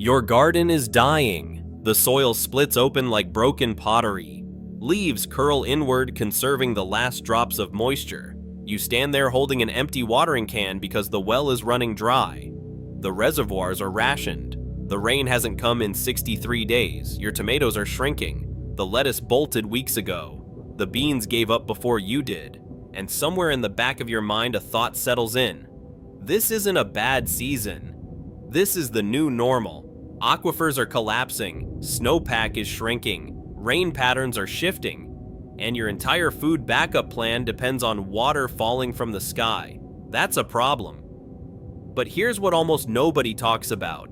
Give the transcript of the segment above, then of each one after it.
Your garden is dying. The soil splits open like broken pottery. Leaves curl inward, conserving the last drops of moisture. You stand there holding an empty watering can because the well is running dry. The reservoirs are rationed. The rain hasn't come in 63 days. Your tomatoes are shrinking. The lettuce bolted weeks ago. The beans gave up before you did. And somewhere in the back of your mind, a thought settles in. This isn't a bad season. This is the new normal. Aquifers are collapsing, snowpack is shrinking, rain patterns are shifting, and your entire food backup plan depends on water falling from the sky. That's a problem. But here's what almost nobody talks about.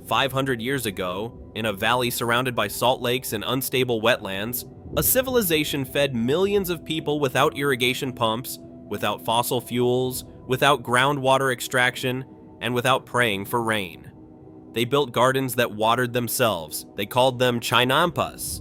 500 years ago, in a valley surrounded by salt lakes and unstable wetlands, a civilization fed millions of people without irrigation pumps, without fossil fuels, without groundwater extraction, and without praying for rain. They built gardens that watered themselves. They called them chinampas.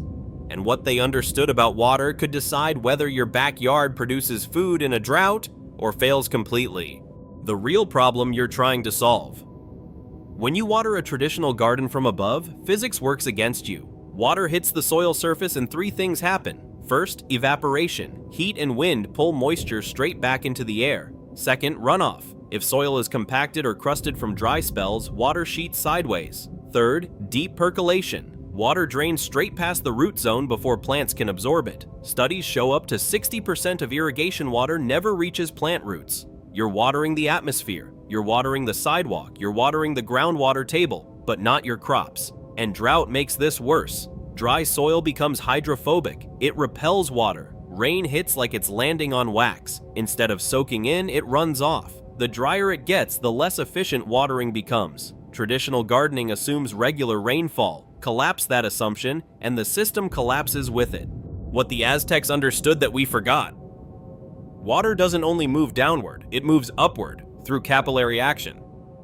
And what they understood about water could decide whether your backyard produces food in a drought or fails completely. The real problem you're trying to solve. When you water a traditional garden from above, physics works against you. Water hits the soil surface and three things happen. First, evaporation. Heat and wind pull moisture straight back into the air. Second, runoff. If soil is compacted or crusted from dry spells, water sheets sideways. Third, deep percolation. Water drains straight past the root zone before plants can absorb it. Studies show up to 60% of irrigation water never reaches plant roots. You're watering the atmosphere, you're watering the sidewalk, you're watering the groundwater table, but not your crops. And drought makes this worse. Dry soil becomes hydrophobic. It repels water. Rain hits like it's landing on wax. Instead of soaking in, it runs off. The drier it gets, the less efficient watering becomes. Traditional gardening assumes regular rainfall. Collapse that assumption, and the system collapses with it. What the Aztecs understood that we forgot. Water doesn't only move downward, it moves upward through capillary action.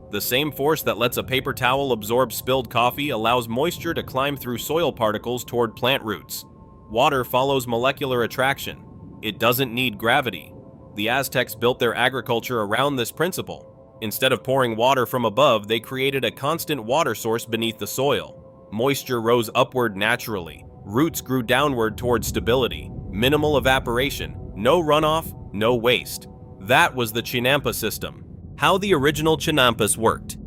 The same force that lets a paper towel absorb spilled coffee allows moisture to climb through soil particles toward plant roots. Water follows molecular attraction. It doesn't need gravity. The Aztecs built their agriculture around this principle. Instead of pouring water from above, they created a constant water source beneath the soil. Moisture rose upward naturally. Roots grew downward toward stability. Minimal evaporation. No runoff, no waste. That was the chinampa system. How the original chinampas worked.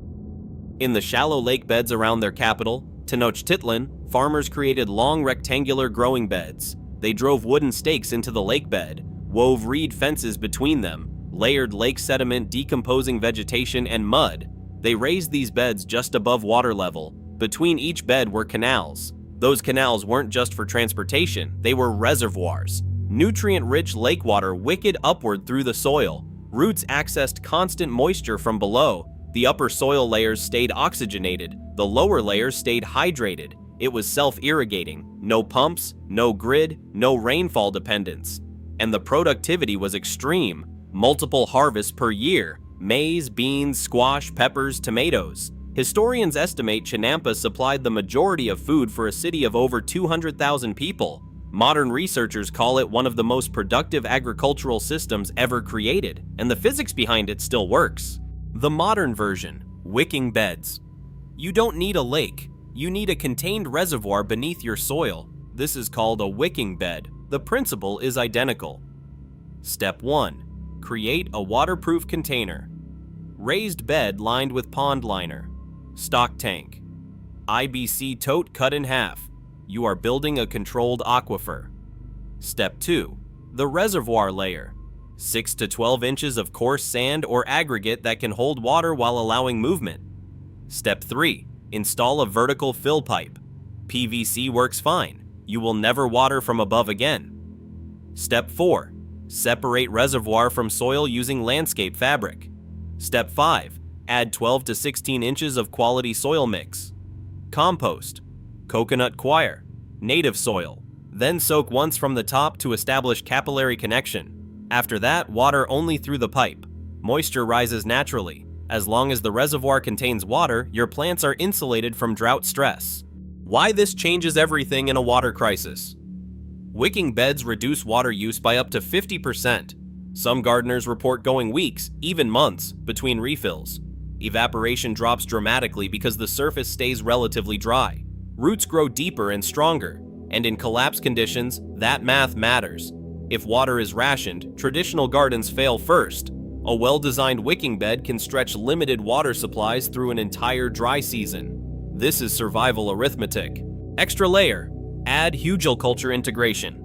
In the shallow lake beds around their capital, Tenochtitlan, farmers created long rectangular growing beds. They drove wooden stakes into the lake bed, wove reed fences between them, layered lake sediment, decomposing vegetation, and mud. They raised these beds just above water level. Between each bed were canals. Those canals weren't just for transportation, they were reservoirs. Nutrient-rich lake water wicked upward through the soil. Roots accessed constant moisture from below. The upper soil layers stayed oxygenated. The lower layers stayed hydrated. It was self-irrigating. No pumps, no grid, no rainfall dependence. And the productivity was extreme. Multiple harvests per year. Maize, beans, squash, peppers, tomatoes. Historians estimate chinampas supplied the majority of food for a city of over 200,000 people. Modern researchers call it one of the most productive agricultural systems ever created, and the physics behind it still works. The modern version, wicking beds. You don't need a lake. You need a contained reservoir beneath your soil. This is called a wicking bed. The principle is identical. Step 1. Create a waterproof container. Raised bed lined with pond liner. Stock tank. IBC tote cut in half. You are building a controlled aquifer. Step 2. The reservoir layer. 6 to 12 inches of coarse sand or aggregate that can hold water while allowing movement. Step 3. Install a vertical fill pipe. PVC works fine. You will never water from above again. Step 4. Separate reservoir from soil using landscape fabric. Step 5. Add 12 to 16 inches of quality soil mix. Compost. Coconut coir. Native soil. Then soak once from the top to establish capillary connection. After that, water only through the pipe. Moisture rises naturally. As long as the reservoir contains water, your plants are insulated from drought stress. Why this changes everything in a water crisis. Wicking beds reduce water use by up to 50%. Some gardeners report going weeks, even months, between refills. Evaporation drops dramatically because the surface stays relatively dry. Roots grow deeper and stronger, and in collapse conditions, that math matters. If water is rationed, traditional gardens fail first. A well-designed wicking bed can stretch limited water supplies through an entire dry season. This is survival arithmetic. Extra layer. Add hugelculture integration.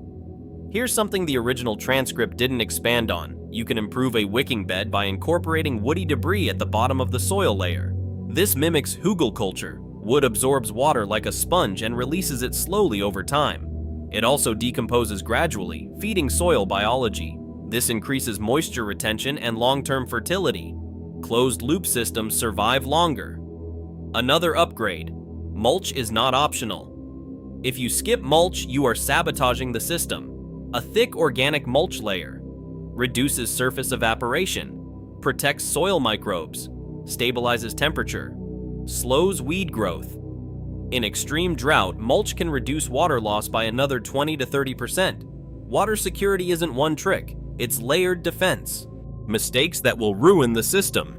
Here's something the original transcript didn't expand on. You can improve a wicking bed by incorporating woody debris at the bottom of the soil layer. This mimics hugelculture. Wood absorbs water like a sponge and releases it slowly over time. It also decomposes gradually, feeding soil biology. This increases moisture retention and long-term fertility. Closed-loop systems survive longer. Another upgrade. Mulch is not optional. If you skip mulch, you are sabotaging the system. A thick organic mulch layer reduces surface evaporation, protects soil microbes, stabilizes temperature, slows weed growth. In extreme drought, mulch can reduce water loss by another 20 to 30%. Water security isn't one trick, it's layered defense. Mistakes that will ruin the system.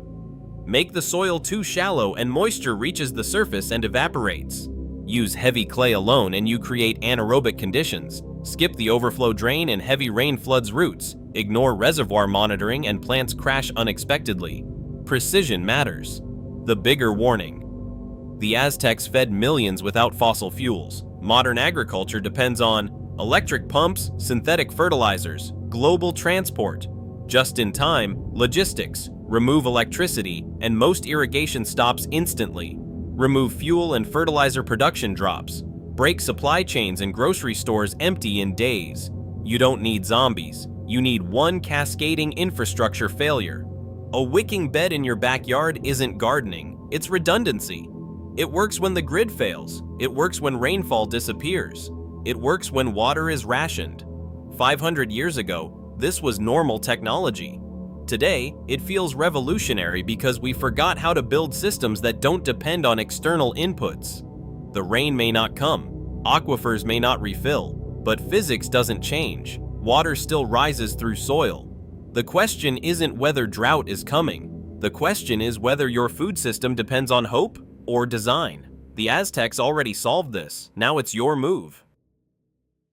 Make the soil too shallow and moisture reaches the surface and evaporates. Use heavy clay alone and you create anaerobic conditions. Skip the overflow drain and heavy rain floods roots. Ignore reservoir monitoring and plants crash unexpectedly. Precision matters. The bigger warning. The Aztecs fed millions without fossil fuels. Modern agriculture depends on electric pumps, synthetic fertilizers, global transport, just-in-time, logistics, remove electricity, and most irrigation stops instantly. Remove fuel and fertilizer production drops. Break supply chains and grocery stores empty in days. You don't need zombies. You need one cascading infrastructure failure. A wicking bed in your backyard isn't gardening, it's redundancy. It works when the grid fails. It works when rainfall disappears. It works when water is rationed. 500 years ago, this was normal technology. Today, it feels revolutionary because we forgot how to build systems that don't depend on external inputs. The rain may not come, aquifers may not refill, but physics doesn't change. Water still rises through soil. The question isn't whether drought is coming. The question is whether your food system depends on hope or design. The Aztecs already solved this. Now it's your move.